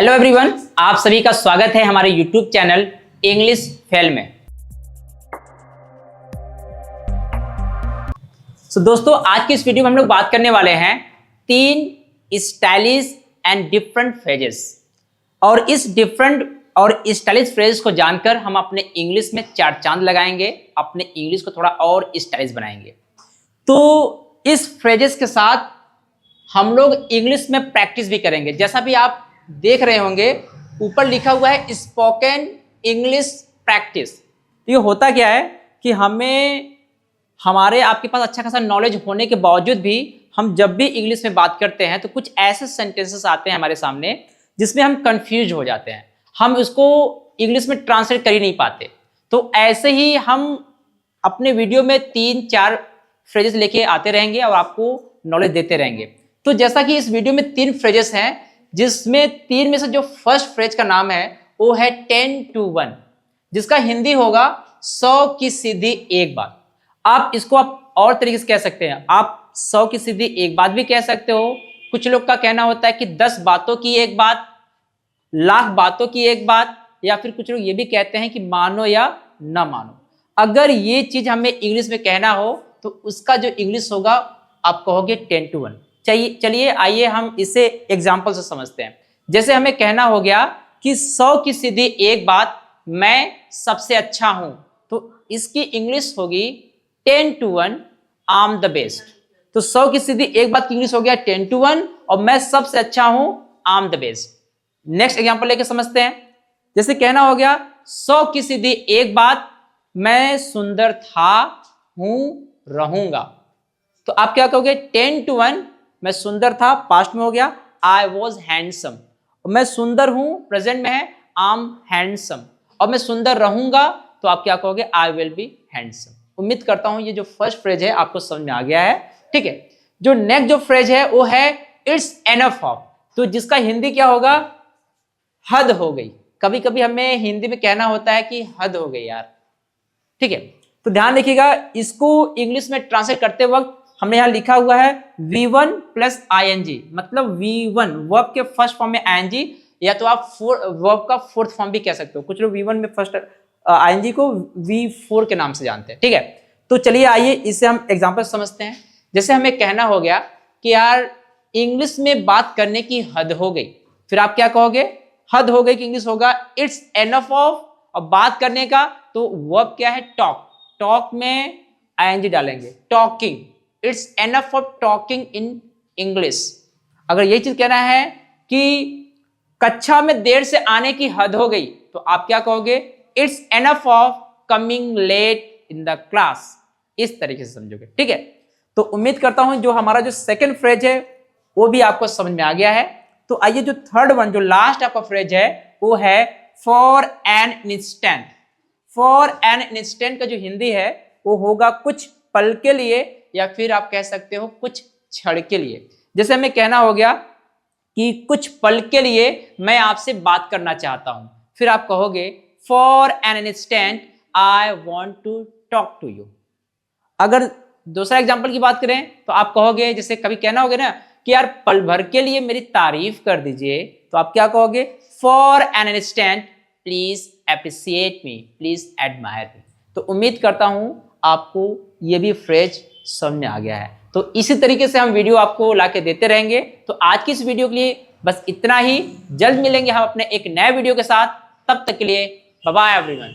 Hello everyone, आप सभी का स्वागत है हमारे यूट्यूब चैनल इंग्लिश फेल में। दोस्तों, आज की इस वीडियो में हम लोग बात करने वाले हैं 3 स्टाइलिश एंड डिफरेंट फ्रेजेस। और इस डिफरेंट और स्टाइलिश फ्रेज को जानकर हम अपने इंग्लिश में 4 चांद लगाएंगे, अपने इंग्लिश को थोड़ा और स्टाइलिश बनाएंगे। तो इस फ्रेजेस के साथ हम लोग इंग्लिश में प्रैक्टिस भी करेंगे। जैसा भी आप देख रहे होंगे, ऊपर लिखा हुआ है स्पोकन इंग्लिश प्रैक्टिस। तो ये होता क्या है कि हमारे आपके पास अच्छा खासा नॉलेज होने के बावजूद भी हम जब भी इंग्लिश में बात करते हैं तो कुछ ऐसे सेंटेंसेस आते हैं हमारे सामने जिसमें हम कंफ्यूज हो जाते हैं, हम उसको इंग्लिश में ट्रांसलेट कर ही नहीं पाते। तो ऐसे ही हम अपने वीडियो में 3-4 फ्रेजेस लेके आते रहेंगे और आपको नॉलेज देते रहेंगे। तो जैसा कि इस वीडियो में 3 फ्रेजेस हैं, जिसमें 3 में से जो फर्स्ट फ्रेज का नाम है वो है 10 to 1, जिसका हिंदी होगा 100 की सीधी एक बात। आप इसको और तरीके से कह सकते हैं, आप 100 की सीधी एक बात भी कह सकते हो। कुछ लोग का कहना होता है कि 10 बातों की एक बात, लाख बातों की एक बात, या फिर कुछ लोग ये भी कहते हैं कि मानो या ना मानो। अगर ये चीज हमें इंग्लिश में कहना हो तो उसका जो इंग्लिश होगा आप कहोगे 10 to 1। चलिए आइए हम इसे एग्जाम्पल से समझते हैं। जैसे हमें कहना हो गया कि 100 की सीधी एक बात, मैं सबसे अच्छा हूं, तो इसकी इंग्लिश होगी 10 to 1 I am the best. तो 100 की सीधी एक बात की इंग्लिश हो गया 10 to 1 और मैं सबसे अच्छा हूं, I am the best. Next example लेके समझते हैं। जैसे कहना हो गया 100 की सीधी एक बात, मैं सुंदर था, हूं, रहूंगा। तो आप क्या कहोगे 10 to 1, मैं सुंदर था पास्ट में हो गया, आई वॉज हैंडसम। और मैं सुंदर हूं प्रेजेंट में है, आई एम हैंडसम। और मैं सुंदर रहूंगा तो आप क्या कहोगे आई विल बी हैंडसम। उम्मीद करता हूं ये जो फर्स्ट फ्रेज है आपको समझ में आ गया है। ठीक है, जो नेक्स्ट जो फ्रेज है वो है इट्स एनफ ऑफ। तो जिसका हिंदी क्या होगा, हद हो गई। कभी कभी हमें हिंदी में कहना होता है कि हद हो गई यार। ठीक है, तो ध्यान रखिएगा, इसको इंग्लिश में ट्रांसलेट करते वक्त हमने यहां लिखा हुआ है V1 प्लस ING, मतलब V1 वर्ब के फर्स्ट फॉर्म में ING, या तो आप वर्ब का फोर्थ फॉर्म भी कह सकते हो। कुछ लोग V1 में फर्स्ट ING को V4 के नाम से जानते हैं। ठीक है, तो चलिए आइए इसे हम एग्जांपल समझते हैं। जैसे हमें कहना हो गया कि यार इंग्लिश में बात करने की हद हो गई, फिर आप क्या कहोगे, हद हो गई की इंग्लिश होगा इट्स एनफ ऑफ। और बात करने का तो वर्ब क्या है, टॉक। टॉक में ING डालेंगे, talking. It's enough of talking in English. अगर ये चीज कहना है कि कक्षा में देर से आने की हद हो गई तो आप क्या कहोगे, it's enough of coming late in the class. इस तरीके से समझोगे। ठीक है, तो उम्मीद करता हूं जो हमारा जो सेकंड फ्रेज है वो भी आपको समझ में आ गया है। तो आइए जो थर्ड वन, जो लास्ट आपका फ्रेज है वो है for an instant. For an instant का जो हिंदी है वो होगा कुछ पल के लिए, या फिर आप कह सकते हो कुछ क्षण के लिए। जैसे हमें कहना हो गया कि कुछ पल के लिए मैं आपसे बात करना चाहता हूं, फिर आप कहोगे for an instant I want to talk to you. अगर दूसरा एग्जांपल की बात करें तो आप कहोगे, जैसे कभी कहना होगा ना कि यार पल भर के लिए मेरी तारीफ कर दीजिए, तो आप क्या कहोगे, for an instant please appreciate me, please admire me. तो उम्मीद करता हूं आपको ये भी फ्रेज समझ में आ गया है। तो इसी तरीके से हम वीडियो आपको लाके देते रहेंगे। तो आज की इस वीडियो के लिए बस इतना ही। जल्द मिलेंगे हम अपने एक नए वीडियो के साथ। तब तक के लिए बाय बाय एवरीवन।